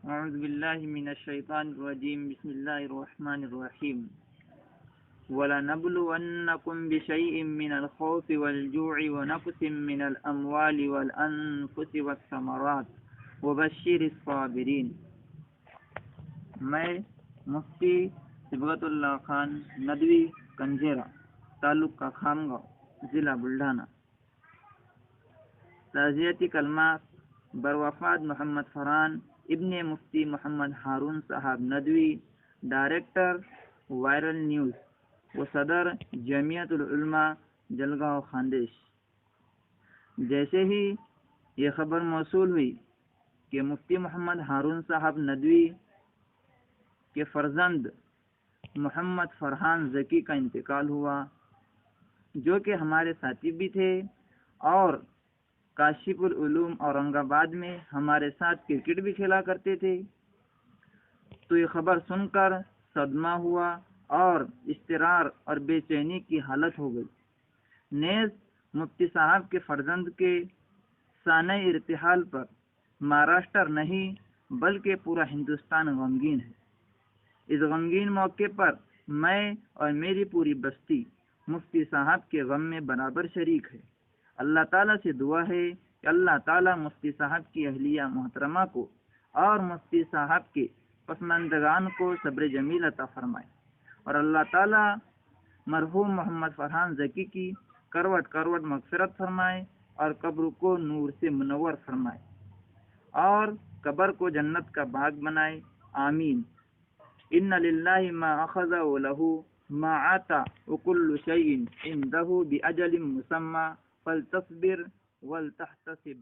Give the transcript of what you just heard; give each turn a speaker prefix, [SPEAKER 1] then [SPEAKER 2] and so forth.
[SPEAKER 1] اعوذ باللہ من الشیطان الرجیم بسم اللہ الرحمن الرحیم وَلَنَبْلُوَنَّكُمْ بِشَيْءٍ مِّنَ الْخَوْفِ وَالْجُوعِ وَنَقْصٍ مِّنَ الْأَمْوَالِ وَالْأَنفُسِ وَالثَّمَرَاتِ وَبَشِّرِ الصَّابِرِينَ۔ میں مفتی صبغت اللہ خان ندوی کنجیرا، تعلقہ خامگاؤں، ضلع بلڈھانا، تعزیتی کلمات بروفات محمد فرحان ابن مفتی محمد ہارون صاحب ندوی، ڈائریکٹر وائرل نیوز و صدر جمعیت العلماء جلگاؤں خاندیش۔ جیسے ہی یہ خبر موصول ہوئی کہ مفتی محمد ہارون صاحب ندوی کے فرزند محمد فرحان ذکی کا انتقال ہوا، جو کہ ہمارے ساتھی بھی تھے اور کاشف العلوم اورنگ آباد میں ہمارے ساتھ کرکٹ بھی کھیلا کرتے تھے، تو یہ خبر سن کر صدمہ ہوا اور اضطرار اور بے چینی کی حالت ہو گئی۔ نیز مفتی صاحب کے فرزند کے سانحہ ارتحال پر مہاراشٹر نہیں بلکہ پورا ہندوستان غمگین ہے۔ اس غمگین موقع پر میں اور میری پوری بستی مفتی صاحب کے غم میں برابر شریک ہے۔ اللہ تعالیٰ سے دعا ہے کہ اللہ تعالیٰ مفتی صاحب کی اہلیہ محترمہ کو اور مفتی صاحب کے پسماندگان کو صبر جمیل عطا فرمائے، اور اللہ تعالیٰ مرحوم محمد فرحان ذکی کی کروٹ کروٹ مغفرت فرمائے اور قبر کو نور سے منور فرمائے اور قبر کو جنت کا باغ بنائے، آمین۔ ان للہ ما اخذ ولہ ما عطا وکل شیء عنده باجل مسمى فلتصبر ولتحتسب۔